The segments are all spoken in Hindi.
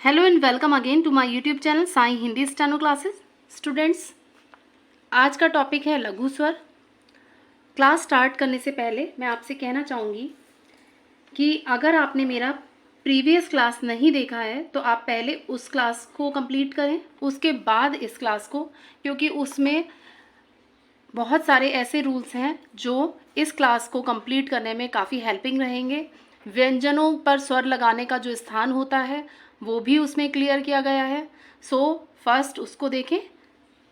Hello and welcome again to my YouTube channel Sai Hindi steno classes. Students, आज का टॉपिक है लघु स्वर। क्लास स्टार्ट करने से पहले मैं आपसे कहना चाहूँगी कि अगर आपने मेरा प्रीवियस क्लास नहीं देखा है तो आप पहले उस क्लास को कंप्लीट करें, उसके बाद इस क्लास को, क्योंकि उसमें बहुत सारे ऐसे रूल्स हैं जो इस क्लास को कंप्लीट करने में काफ़ी हेल्पिंग रहेंगे। व्यंजनों पर स्वर लगाने का जो स्थान होता है वो भी उसमें क्लियर किया गया है। सो फर्स्ट उसको देखें,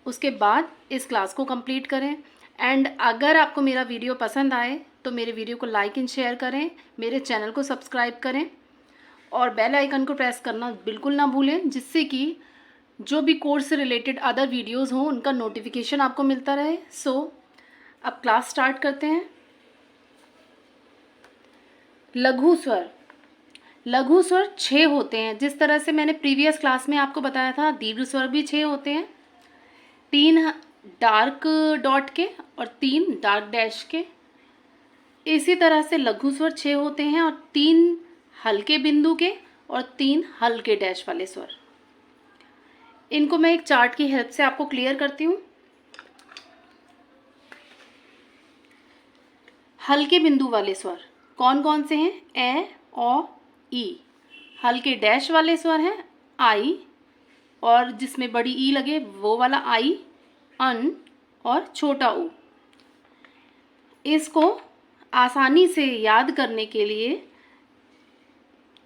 उसके बाद इस क्लास को कंप्लीट करें। एंड अगर आपको मेरा वीडियो पसंद आए तो मेरे वीडियो को लाइक एंड शेयर करें, मेरे चैनल को सब्सक्राइब करें और बेल आइकन को प्रेस करना बिल्कुल ना भूलें, जिससे कि जो भी कोर्स से रिलेटेड अदर वीडियोस हों उनका नोटिफिकेशन आपको मिलता रहे। सो अब क्लास स्टार्ट करते हैं। लघु स्वर। लघु स्वर 6 होते हैं, जिस तरह से मैंने प्रीवियस क्लास में आपको बताया था। दीर्घ स्वर भी 6 होते हैं, 3 डार्क डॉट के और 3 डार्क डैश के। इसी तरह से लघु स्वर 6 होते हैं और 3 हल्के बिंदु के और 3 हल्के डैश वाले स्वर। इनको मैं एक चार्ट की हेल्प से आपको क्लियर करती हूँ। हल्के बिंदु वाले स्वर कौन कौन से हैं? ए, ओ, ई। हल्के डैश वाले स्वर हैं आई, और जिसमें बड़ी ई लगे वो वाला आई, अन और छोटा ऊ। इसको आसानी से याद करने के लिए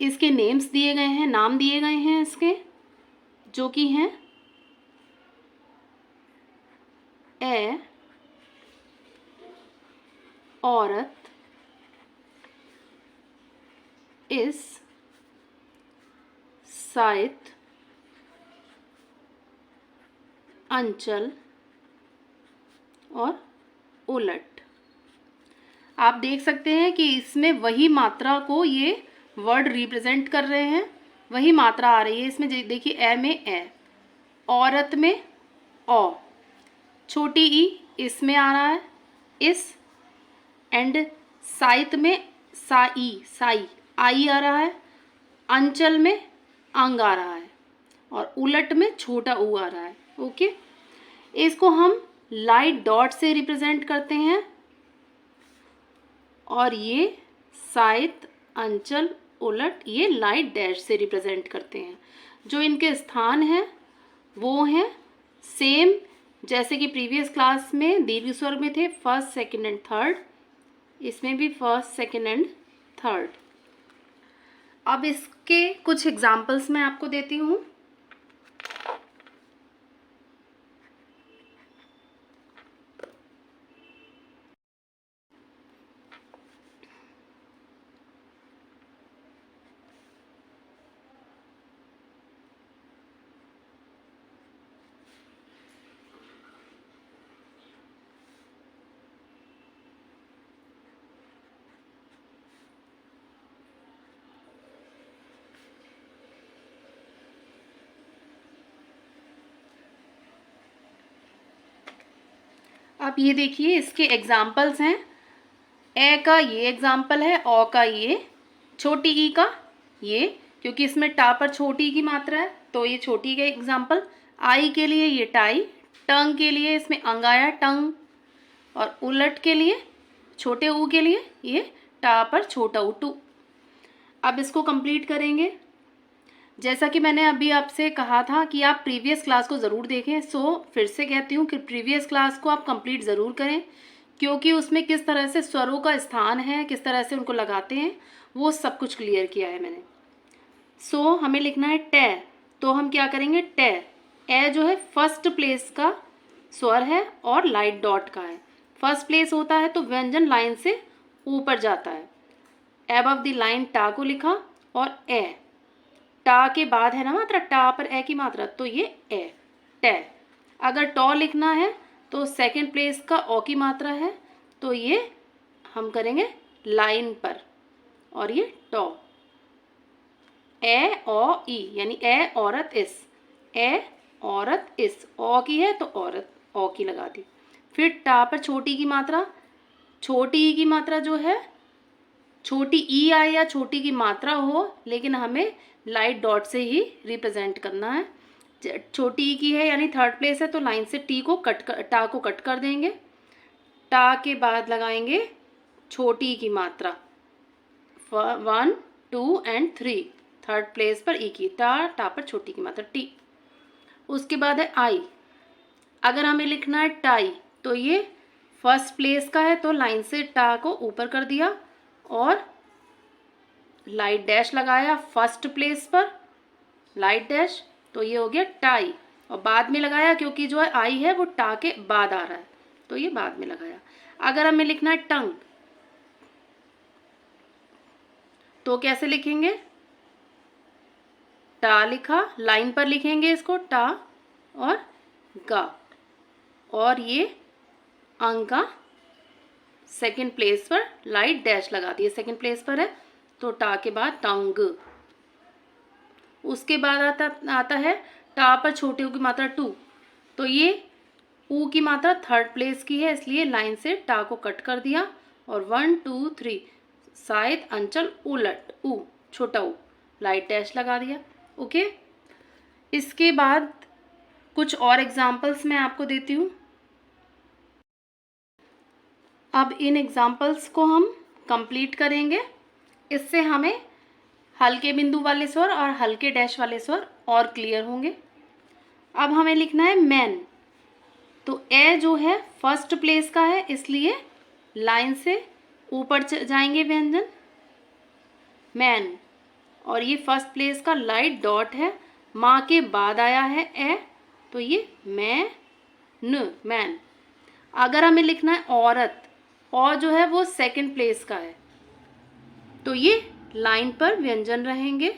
इसके नेम्स दिए गए हैं, नाम दिए गए हैं इसके, जो कि हैं ए, औरत, इस, साइत, अंचल और उलट। आप देख सकते हैं कि इसमें वही मात्रा को ये वर्ड रिप्रेजेंट कर रहे हैं, वही मात्रा आ रही है इसमें। देखिए, ए में ए, औरत में औ, छोटी ई इसमें आ रहा है इस, एंड साइत में साई, साई आई आ रहा है, अंचल में अंग आ रहा है और उलट में छोटा ऊ आ रहा है। ओके, इसको हम लाइट डॉट से रिप्रेजेंट करते हैं और ये साइत, अंचल, उलट ये लाइट डैश से रिप्रेजेंट करते हैं। जो इनके स्थान हैं वो हैं सेम जैसे कि प्रीवियस क्लास में दीर्घ स्वर में थे, फर्स्ट, सेकंड एंड थर्ड। इसमें भी फर्स्ट, सेकंड एंड थर्ड। अब इसके कुछ एग्जाम्पल्स मैं आपको देती हूँ। अब ये देखिए, इसके एग्जाम्पल्स हैं। ए का ये एग्जाम्पल है, ओ का ये, छोटी ई का ये, क्योंकि इसमें टा पर छोटी ई की मात्रा है तो ये छोटी का एग्जाम्पल। आई के लिए ये टाई, टंग के लिए इसमें अंग आया टंग, और उलट के लिए, छोटे ऊ के लिए ये टा पर छोटा ऊ टू। अब इसको कंप्लीट करेंगे। जैसा कि मैंने अभी आपसे कहा था कि आप प्रीवियस क्लास को ज़रूर देखें, सो फिर से कहती हूँ कि प्रीवियस क्लास को आप कंप्लीट ज़रूर करें, क्योंकि उसमें किस तरह से स्वरों का स्थान है, किस तरह से उनको लगाते हैं, वो सब कुछ क्लियर किया है मैंने। सो हमें लिखना है टे, तो हम क्या करेंगे? टे, ए जो है फर्स्ट प्लेस का स्वर है और लाइट डॉट का है। फर्स्ट प्लेस होता है तो व्यंजन लाइन से ऊपर जाता है। एबव द लाइन टा को लिखा और ए, टा के बाद है ना मात्रा, टा पर ए की मात्रा, तो ये ए, टे। अगर टॉ लिखना है तो सेकंड प्लेस का ओ की मात्रा है, तो ये हम करेंगे लाइन पर और ये टॉ। ए ओ ई यानी ए औरत इस, ए औरत इस, ओ की है तो औरत, ओ की लगा दी। फिर टा पर छोटी की मात्रा, छोटी ई की मात्रा जो है छोटी ई आए या छोटी की मात्रा हो, लेकिन हमें लाइट डॉट से ही रिप्रेजेंट करना है। छोटी ई की है यानी थर्ड प्लेस है, तो लाइन से टा को कट कर देंगे। टा के बाद लगाएंगे छोटी ई की मात्रा 1 2 एंड 3, थर्ड प्लेस पर ई की, टा पर छोटी की मात्रा टी। उसके बाद है आई। अगर हमें लिखना है टाई, तो ये फर्स्ट प्लेस का है, तो लाइन से टा को ऊपर कर दिया और लाइट डैश लगाया फर्स्ट प्लेस पर, लाइट डैश, तो ये हो गया टाई। और बाद में लगाया क्योंकि जो है आई है वो टा के बाद आ रहा है, तो ये बाद में लगाया। अगर हमें लिखना है टंग, तो कैसे लिखेंगे? टा लिखा, लाइन पर लिखेंगे इसको टा और गा, और ये अंग का सेकंड प्लेस पर लाइट डैश लगा दी है, सेकंड प्लेस पर है, तो टा के बाद टंग। उसके बाद आता है टा पर छोटे ऊ की मात्रा 2, तो ये ऊ की मात्रा थर्ड प्लेस की है, इसलिए लाइन से टा को कट कर दिया और 1 2 3 शायद अंचल उलट ऊ, छोटा ऊ, लाइट डैश लगा दिया। ओके, इसके बाद कुछ और एग्जाम्पल्स मैं आपको देती हूँ। अब इन एग्जाम्पल्स को हम कंप्लीट करेंगे, इससे हमें हल्के बिंदु वाले स्वर और हल्के डैश वाले स्वर और क्लियर होंगे। अब हमें लिखना है मैन, तो ए जो है फर्स्ट प्लेस का है, इसलिए लाइन से ऊपर जाएंगे व्यंजन मैन, और ये फर्स्ट प्लेस का लाइट डॉट है, माँ के बाद आया है ए, तो ये मैन। अगर हमें लिखना है औरत, और जो है वो सेकंड प्लेस का है, तो ये लाइन पर व्यंजन रहेंगे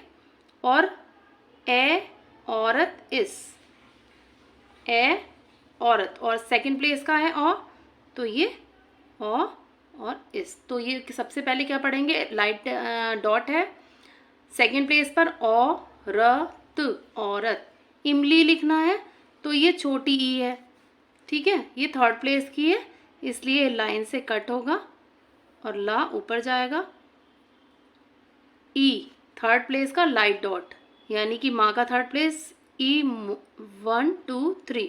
और ए औरत इस, ए औरत, और सेकंड प्लेस का है और, तो ये और इस, तो ये सबसे पहले क्या पढ़ेंगे? लाइट डॉट है, सेकंड प्लेस पर औरत। इमली लिखना है, तो ये छोटी ई है, ठीक है, ये थर्ड प्लेस की है, इसलिए लाइन से कट होगा और ला ऊपर जाएगा। ई थर्ड प्लेस का लाइट डॉट, यानी कि माँ का थर्ड प्लेस, ई 1 2 3,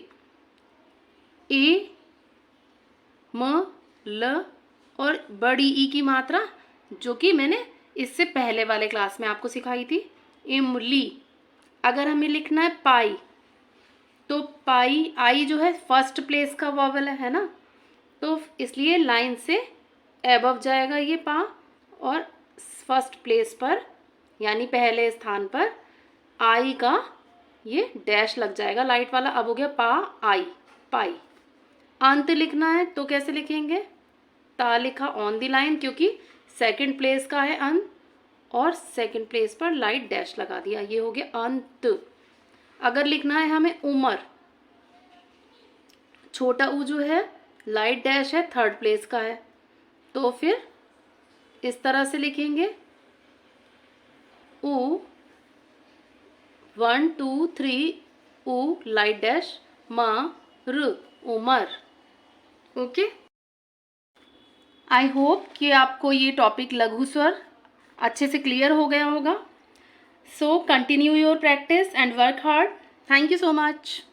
ए म ल, और बड़ी ई की मात्रा जो कि मैंने इससे पहले वाले क्लास में आपको सिखाई थी, इमली। अगर हमें लिखना है पाई, तो पाई आई जो है फर्स्ट प्लेस का वॉवल है ना, तो इसलिए लाइन से एबव जाएगा ये पा, और फर्स्ट प्लेस पर यानी पहले स्थान पर आई का ये डैश लग जाएगा लाइट वाला। अब हो गया पा आई, पाई। अंत लिखना है, तो कैसे लिखेंगे? ता लिखा ऑन द लाइन, क्योंकि सेकंड प्लेस का है अंत, और सेकंड प्लेस पर लाइट डैश लगा दिया, ये हो गया अंत। अगर लिखना है हमें उमर, छोटा ऊ जो है लाइट डैश है, थर्ड प्लेस का है, तो फिर इस तरह से लिखेंगे ऊ 1 2 3 ऊ लाइट डैश र, उमर। ओके, आई होप कि आपको ये टॉपिक लघु स्वर अच्छे से क्लियर हो गया होगा। So continue your practice and work hard. Thank you so much.